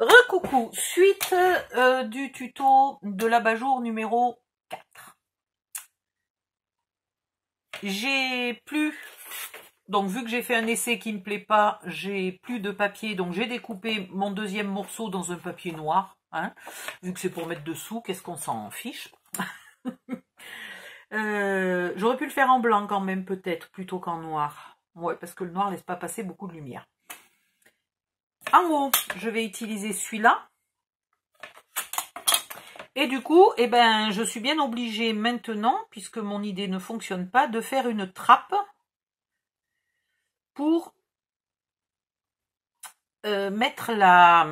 Recoucou, suite du tuto de l'abat-jour numéro 4. J'ai plus, donc vu que j'ai fait un essai qui me plaît pas, j'ai plus de papier, donc j'ai découpé mon deuxième morceau dans un papier noir, hein, vu que c'est pour mettre dessous, qu'est-ce qu'on s'en fiche. J'aurais pu le faire en blanc quand même peut-être, plutôt qu'en noir. Ouais, parce que le noir laisse pas passer beaucoup de lumière. En haut, je vais utiliser celui-là. Et du coup, eh ben, je suis bien obligée maintenant, puisque mon idée ne fonctionne pas, de faire une trappe pour mettre la...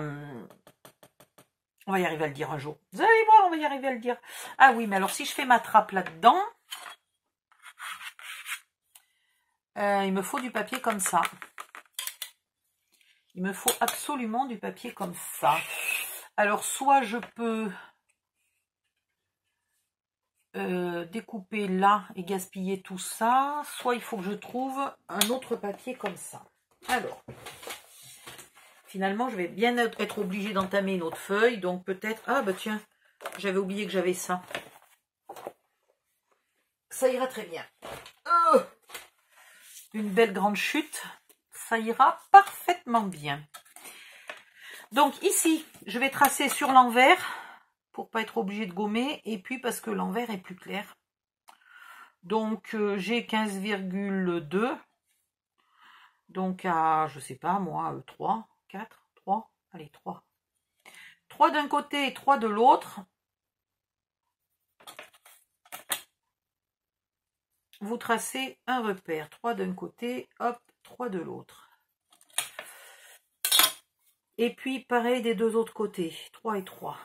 On va y arriver à le dire un jour. Vous allez voir, on va y arriver à le dire. Ah oui, mais alors si je fais ma trappe là-dedans, il me faut du papier comme ça. Il me faut absolument du papier comme ça. Alors, soit je peux découper là et gaspiller tout ça, soit il faut que je trouve un autre papier comme ça. Alors, finalement, je vais bien être obligée d'entamer une autre feuille, donc peut-être... Ah bah tiens, j'avais oublié que j'avais ça. Ça ira très bien. Une belle grande chute, ça ira parfaitement bien. Donc ici, je vais tracer sur l'envers pour pas être obligée de gommer, et puis parce que l'envers est plus clair. Donc j'ai 15,2. Donc à, je sais pas moi, 3, 4, 3, allez 3. 3 d'un côté et 3 de l'autre. Vous tracez un repère. 3 d'un côté, hop, 3 de l'autre. Et puis pareil des deux autres côtés, 3 et 3.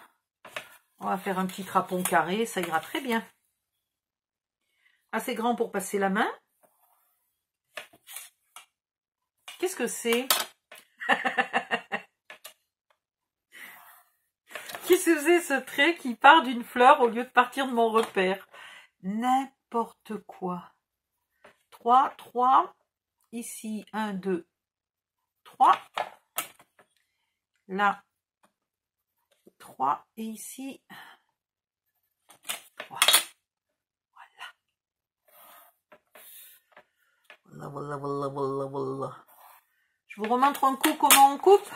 On va faire un petit trapon carré, ça ira très bien. Assez grand pour passer la main. Qu'est-ce que c'est? Qu'est-ce que c'est ce trait qui part d'une fleur au lieu de partir de mon repère? N'importe quoi. 3, 3. Ici, 1, 2, 3. Là, 3. Et ici, 3. Voilà. Je vous remontre un coup comment on coupe.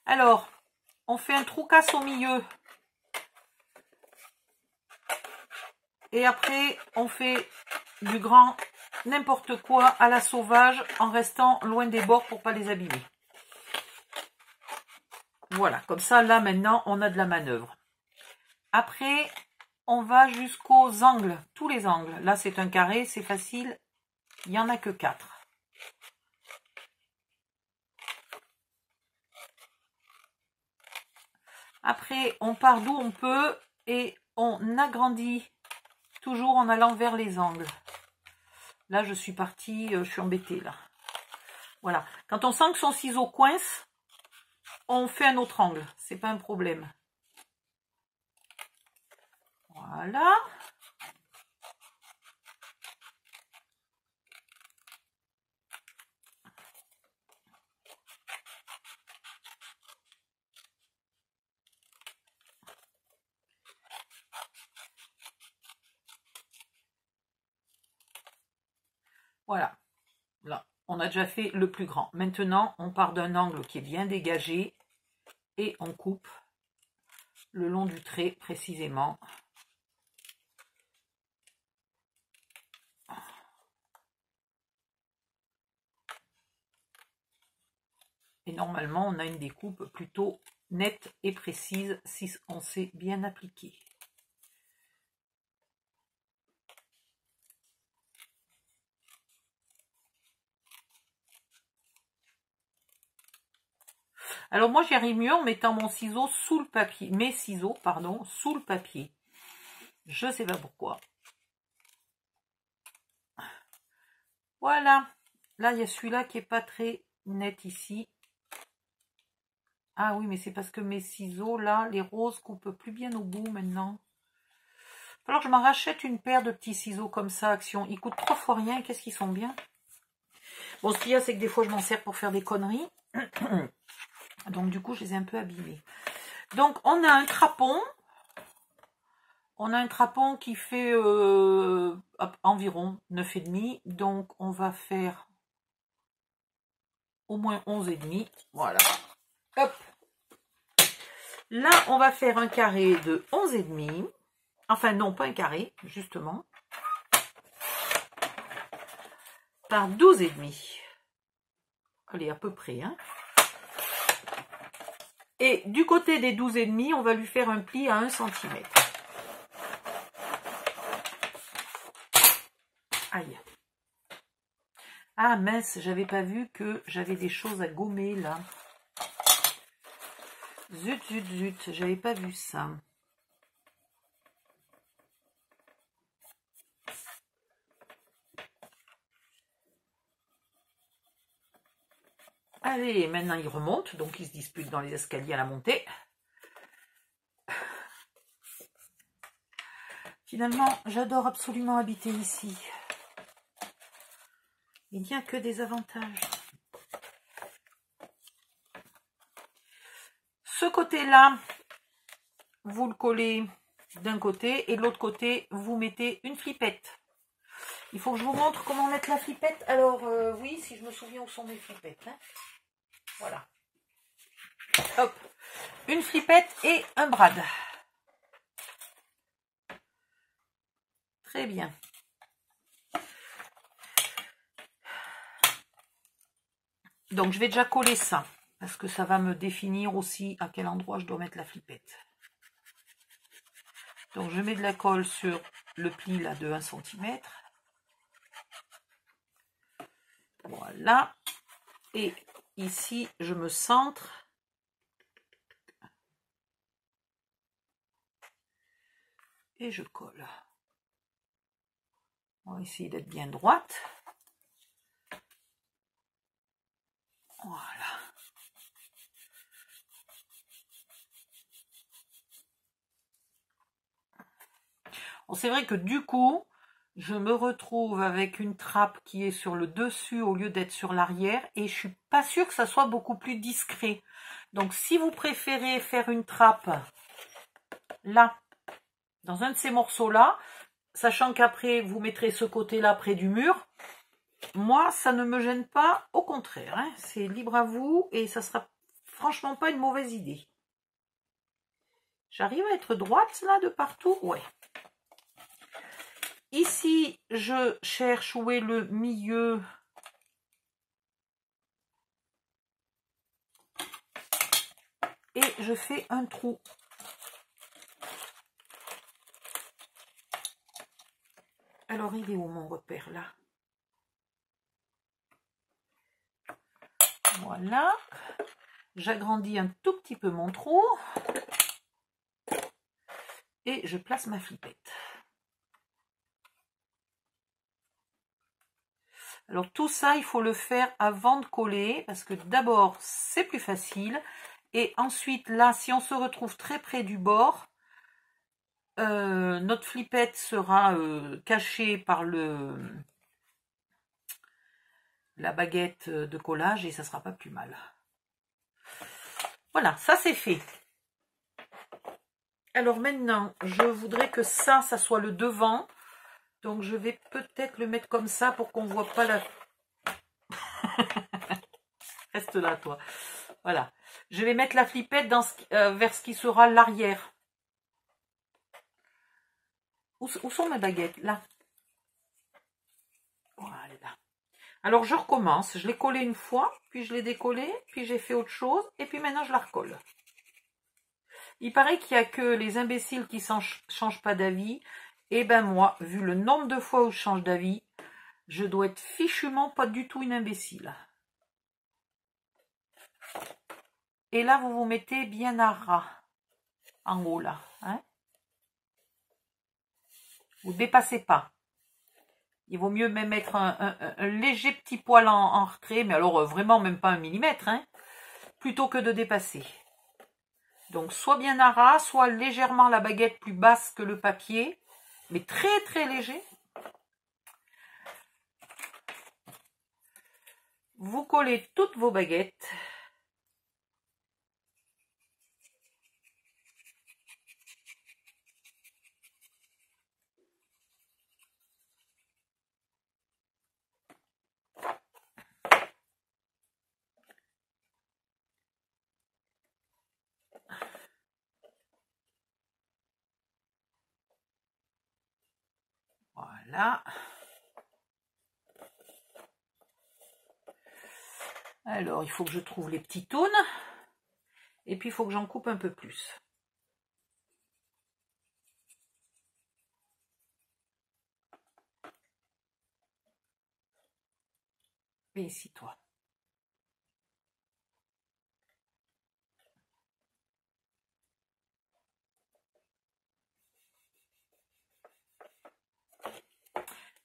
Alors, on fait un trou casse au milieu. Et après, on fait du grand n'importe quoi à la sauvage en restant loin des bords pour pas les abîmer. Voilà, comme ça, là, maintenant, on a de la manœuvre. Après, on va jusqu'aux angles, tous les angles. Là, c'est un carré, c'est facile. Il n'y en a que 4. Après, on part d'où on peut et on agrandit toujours en allant vers les angles. Là, je suis partie, je suis embêtée, là. Voilà. Quand on sent que son ciseau coince, on fait un autre angle. C'est pas un problème. Voilà. Voilà. Là, on a déjà fait le plus grand. Maintenant, on part d'un angle qui est bien dégagé et on coupe le long du trait précisément. Et normalement, on a une découpe plutôt nette et précise si on sait bien appliquer. Alors moi, j'y arrive mieux en mettant mon ciseau sous le papier, mes ciseaux, pardon, sous le papier. Je sais pas pourquoi. Voilà. Là, il y a celui-là qui est pas très net ici. Ah oui, mais c'est parce que mes ciseaux, là, les roses coupent plus bien au bout maintenant. Alors, je m'en rachète une paire de petits ciseaux comme ça, Action. Ils coûtent 3 fois rien. Qu'est-ce qu'ils sont bien. Bon, ce qu'il y a, c'est que des fois, je m'en sers pour faire des conneries. Donc du coup, je les ai un peu abîmés. Donc on a un crapon. On a un crapon qui fait environ 9,5. Donc on va faire au moins 11,5. Voilà. Hop. Là, on va faire un carré de 11,5. Enfin non, pas un carré, justement. Par 12,5. Allez, à peu près. Hein. Et du côté des 12,5, on va lui faire un pli à 1 cm. Aïe. Ah mince, j'avais pas vu que j'avais des choses à gommer là. Zut, zut, zut, j'avais pas vu ça. Allez, maintenant il remonte, donc il se dispute dans les escaliers à la montée. Finalement, j'adore absolument habiter ici. Il n'y a que des avantages. Ce côté-là, vous le collez d'un côté et de l'autre côté, vous mettez une flippette. Il faut que je vous montre comment mettre la flippette. Alors, oui, si je me souviens où sont mes flippettes. Hein. Voilà. Hop. Une flippette et un brad. Très bien. Donc, je vais déjà coller ça. Parce que ça va me définir aussi à quel endroit je dois mettre la flippette. Donc, je mets de la colle sur le pli là de 1 cm. Voilà. Et ici, je me centre. Et je colle. On va essayer d'être bien droite. Voilà. Bon, c'est vrai que du coup, je me retrouve avec une trappe qui est sur le dessus au lieu d'être sur l'arrière. Et je suis pas sûre que ça soit beaucoup plus discret. Donc, si vous préférez faire une trappe là, dans un de ces morceaux-là, sachant qu'après, vous mettrez ce côté-là près du mur, moi, ça ne me gêne pas, au contraire. Hein, c'est libre à vous et ça sera franchement pas une mauvaise idée. J'arrive à être droite là de partout? Ouais. Ici, je cherche où est le milieu. Et je fais un trou. Alors, il est où mon repère là? Voilà. J'agrandis un tout petit peu mon trou. Et je place ma flippette. Alors tout ça, il faut le faire avant de coller, parce que d'abord, c'est plus facile. Et ensuite, là, si on se retrouve très près du bord, notre flippette sera cachée par la baguette de collage et ça sera pas plus mal. Voilà, ça c'est fait. Alors maintenant, je voudrais que ça soit le devant. Donc je vais peut-être le mettre comme ça pour qu'on ne voit pas la... Reste là, toi. Voilà. Je vais mettre la flippette dans vers ce qui sera l'arrière. Où sont mes baguettes? Là. Voilà. Alors je recommence. Je l'ai collé une fois, puis je l'ai décollé, puis j'ai fait autre chose, et puis maintenant je la recolle. Il paraît qu'il n'y a que les imbéciles qui ne changent pas d'avis. Et ben moi, vu le nombre de fois où je change d'avis, je dois être fichument pas du tout une imbécile. Et là, vous vous mettez bien à ras. En haut, là. Hein? Vous ne dépassez pas. Il vaut mieux même mettre un léger petit poil en retrait, mais alors vraiment même pas 1 millimètre, hein, plutôt que de dépasser. Donc, soit bien à ras, soit légèrement la baguette plus basse que le papier, mais très très léger. Vous collez toutes vos baguettes. Voilà. Alors, il faut que je trouve les petits tônes. Et puis, il faut que j'en coupe un peu plus. Et ici, toi.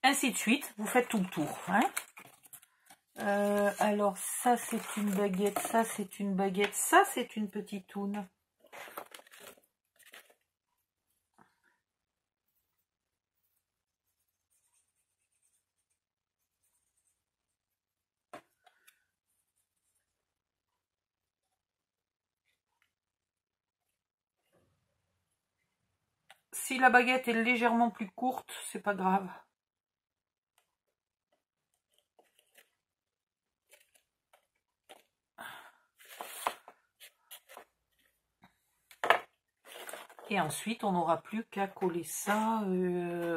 Ainsi de suite, vous faites tout le tour. Hein. Alors, ça, c'est une baguette, ça, c'est une baguette, ça, c'est une petite toune. Si la baguette est légèrement plus courte, c'est pas grave. Et ensuite, on n'aura plus qu'à coller ça,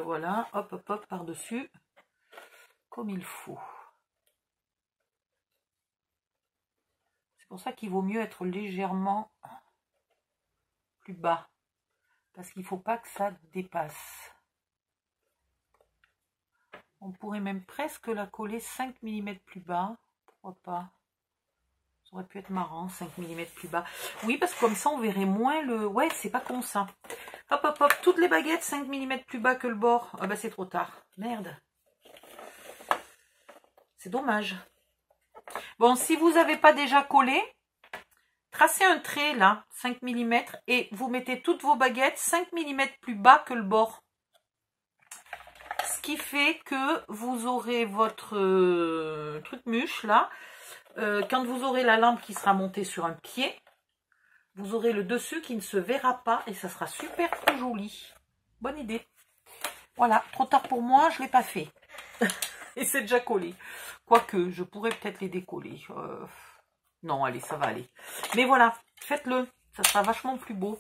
voilà, hop, hop, hop, par-dessus, comme il faut. C'est pour ça qu'il vaut mieux être légèrement plus bas, parce qu'il ne faut pas que ça dépasse. On pourrait même presque la coller 5 mm plus bas, pourquoi pas. Ça aurait pu être marrant, 5 mm plus bas. Oui, parce que comme ça, on verrait moins le... Ouais, c'est pas con ça. Hop, hop, hop, toutes les baguettes 5 mm plus bas que le bord. Ah bah c'est trop tard. Merde. C'est dommage. Bon, si vous n'avez pas déjà collé, tracez un trait là, 5 mm, et vous mettez toutes vos baguettes 5 mm plus bas que le bord. Ce qui fait que vous aurez votre truc mûche là. Quand vous aurez la lampe qui sera montée sur un pied, vous aurez le dessus qui ne se verra pas et ça sera super joli. Bonne idée. Voilà, trop tard pour moi, je ne l'ai pas fait. Et c'est déjà collé. Quoique, je pourrais peut-être les décoller. Non, allez, ça va aller. Mais voilà, faites-le. Ça sera vachement plus beau.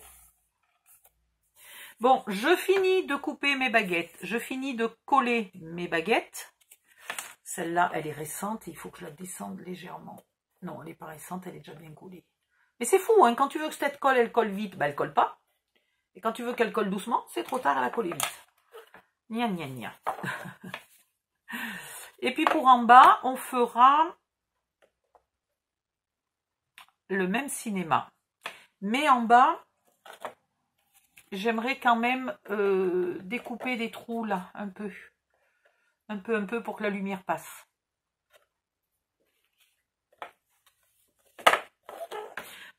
Bon, je finis de couper mes baguettes. Je finis de coller mes baguettes. Celle-là, elle est récente. Il faut que je la descende légèrement. Non, elle n'est pas récente, elle est déjà bien collée. Mais c'est fou, hein, quand tu veux que cette colle, elle colle vite, bah, elle colle pas. Et quand tu veux qu'elle colle doucement, c'est trop tard, elle a collé vite. Gna, gna, gna. Et puis pour en bas, on fera le même cinéma. Mais en bas, j'aimerais quand même découper des trous là, un peu. Un peu pour que la lumière passe.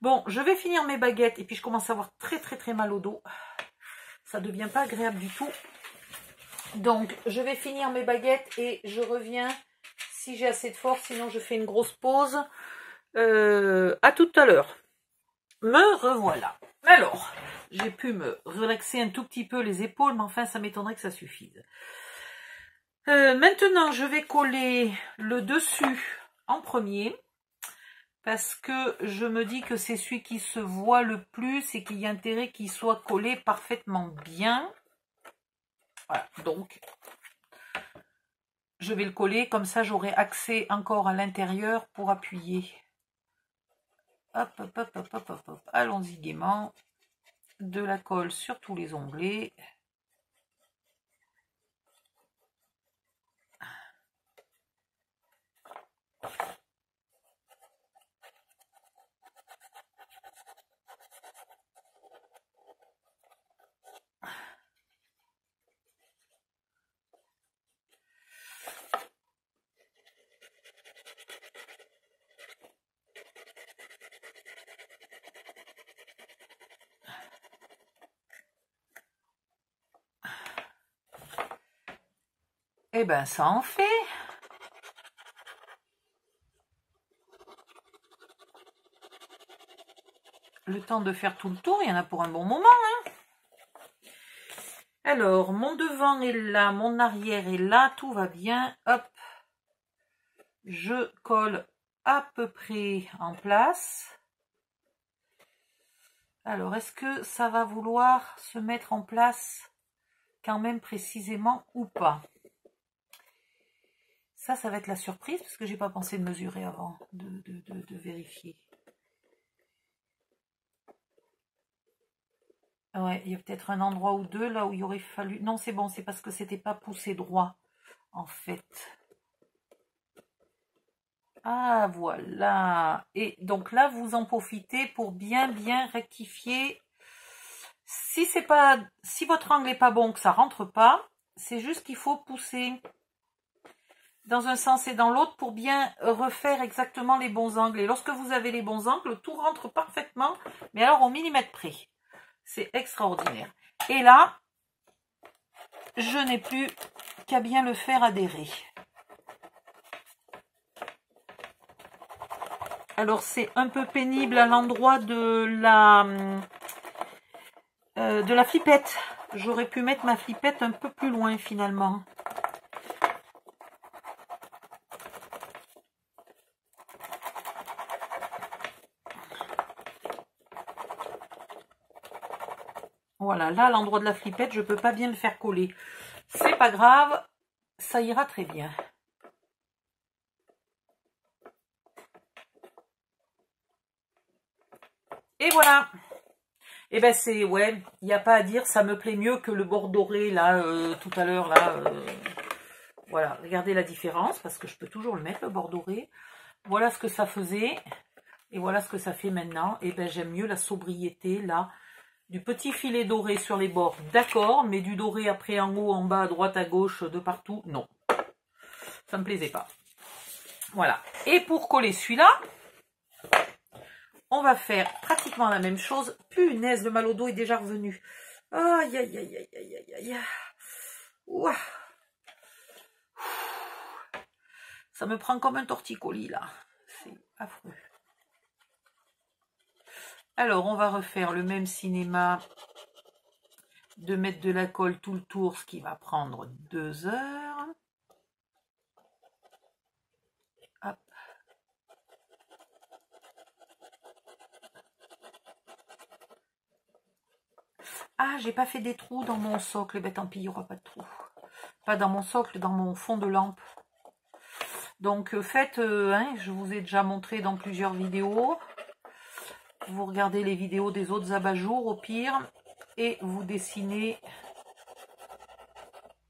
Bon, je vais finir mes baguettes et puis je commence à avoir très mal au dos. Ça ne devient pas agréable du tout. Donc, je vais finir mes baguettes et je reviens si j'ai assez de force. Sinon, je fais une grosse pause. À tout à l'heure. Me revoilà. Alors, j'ai pu me relaxer un tout petit peu les épaules, mais enfin, ça m'étonnerait que ça suffise. Maintenant, je vais coller le dessus en premier. Parce que je me dis que c'est celui qui se voit le plus et qu'il y a intérêt qu'il soit collé parfaitement bien. Voilà, donc je vais le coller, comme ça j'aurai accès encore à l'intérieur pour appuyer. Hop, hop, hop, hop, hop, hop, hop. Allons-y gaiement. De la colle sur tous les onglets. Eh ben, ça en fait. Le temps de faire tout le tour, il y en a pour un bon moment. Hein. Alors, mon devant est là, mon arrière est là, tout va bien. Hop. Je colle à peu près en place. Alors, est-ce que ça va vouloir se mettre en place quand même précisément ou pas? Ça va être la surprise, parce que j'ai pas pensé de mesurer avant, de vérifier. Ouais, il y a peut-être un endroit ou deux là où il aurait fallu... Non, c'est bon, c'est parce que c'était pas poussé droit, en fait. Ah, voilà. Et donc là, vous en profitez pour bien rectifier. Si votre angle n'est pas bon, que ça rentre pas, c'est juste qu'il faut pousser dans un sens et dans l'autre pour bien refaire exactement les bons angles. Et lorsque vous avez les bons angles, tout rentre parfaitement, mais alors au millimètre près. C'est extraordinaire. Et là, je n'ai plus qu'à bien le faire adhérer. Alors c'est un peu pénible à l'endroit de la flippette. J'aurais pu mettre ma flippette un peu plus loin finalement. Voilà, là, à l'endroit de la flippette, je ne peux pas bien le faire coller. C'est pas grave, ça ira très bien. Et voilà. Et ben c'est, ouais, il n'y a pas à dire, ça me plaît mieux que le bord doré, là, tout à l'heure, là. Voilà, regardez la différence, parce que je peux toujours le mettre, le bord doré. Voilà ce que ça faisait, et voilà ce que ça fait maintenant. Et ben j'aime mieux la sobriété, là. Du petit filet doré sur les bords, d'accord, mais du doré après en haut, en bas, à droite, à gauche, de partout, non. Ça me plaisait pas. Voilà. Et pour coller celui-là, on va faire pratiquement la même chose. Punaise, le mal au dos est déjà revenu. Aïe, aïe, aïe, aïe, aïe, aïe, aïe. Ouah. Ça me prend comme un torticolis, là. C'est affreux. Alors, on va refaire le même cinéma de mettre de la colle tout le tour, ce qui va prendre 2 heures. Hop. Ah, j'ai pas fait des trous dans mon socle. Ben tant pis, il n'y aura pas de trous. Pas dans mon socle, dans mon fond de lampe. Donc, faites, hein, je vous ai déjà montré dans plusieurs vidéos. Vous regardez les vidéos des autres abat-jours au pire. Et vous dessinez.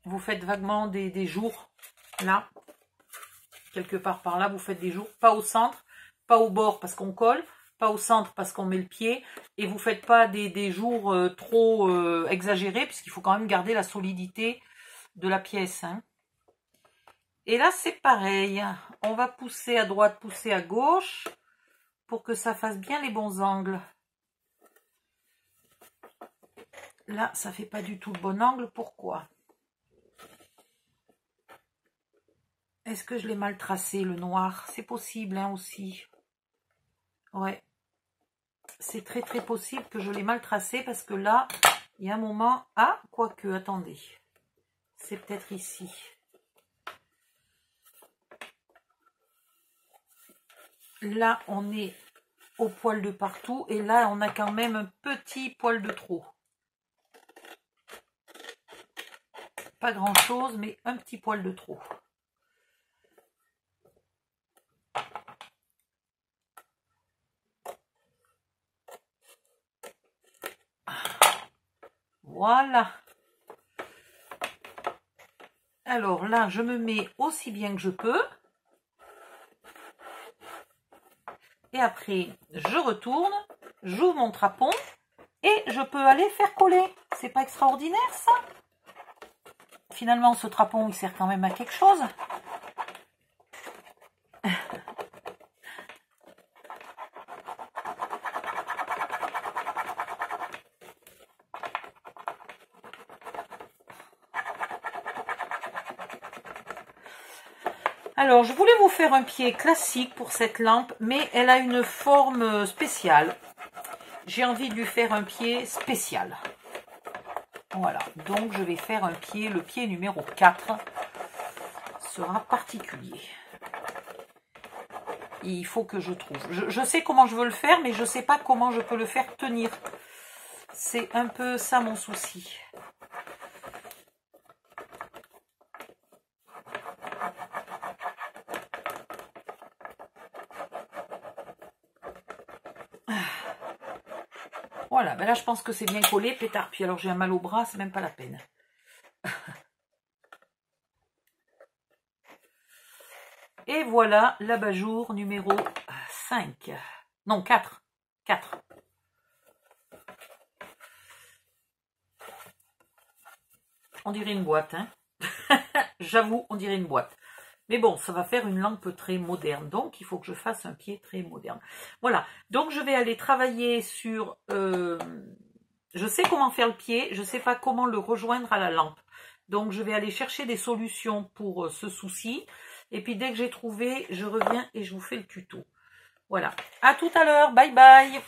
Vous faites vaguement des jours. Là. Quelque part par là, vous faites des jours. Pas au centre, pas au bord parce qu'on colle. Pas au centre parce qu'on met le pied. Et vous ne faites pas des jours trop exagérés. Puisqu'il faut quand même garder la solidité de la pièce. Hein. Et là, c'est pareil. On va pousser à droite, pousser à gauche. Pour que ça fasse bien les bons angles. Là, ça ne fait pas du tout le bon angle. Pourquoi? Est-ce que je l'ai mal tracé, le noir? C'est possible, hein, aussi. Ouais. C'est très, très possible que je l'ai mal tracé. Parce que là, il y a un moment... Ah, quoique, attendez. C'est peut-être ici. Là, on est au poil de partout. Et là, on a quand même un petit poil de trop. Pas grand-chose, mais un petit poil de trop. Voilà. Alors là, je me mets aussi bien que je peux. Et après, je retourne, j'ouvre mon trapon et je peux aller faire coller. C'est pas extraordinaire, ça? Finalement, ce trapon, il sert quand même à quelque chose. Alors, je voulais vous faire un pied classique pour cette lampe, mais elle a une forme spéciale. J'ai envie de lui faire un pied spécial. Voilà, donc je vais faire un pied, le pied numéro 4 sera particulier. Il faut que je trouve. Je sais comment je veux le faire, mais je ne sais pas comment je peux le faire tenir. C'est un peu ça mon souci. Voilà, ben là je pense que c'est bien collé, pétard. Puis alors j'ai un mal au bras, c'est même pas la peine. Et voilà l'abat-jour numéro 5. Non, 4. 4. On dirait une boîte, hein. J'avoue, on dirait une boîte. Mais bon, ça va faire une lampe très moderne. Donc, il faut que je fasse un pied très moderne. Voilà. Donc, je vais aller travailler sur... je sais comment faire le pied. Je ne sais pas comment le rejoindre à la lampe. Donc, je vais aller chercher des solutions pour ce souci. Et puis, dès que j'ai trouvé, je reviens et je vous fais le tuto. Voilà. À tout à l'heure. Bye bye.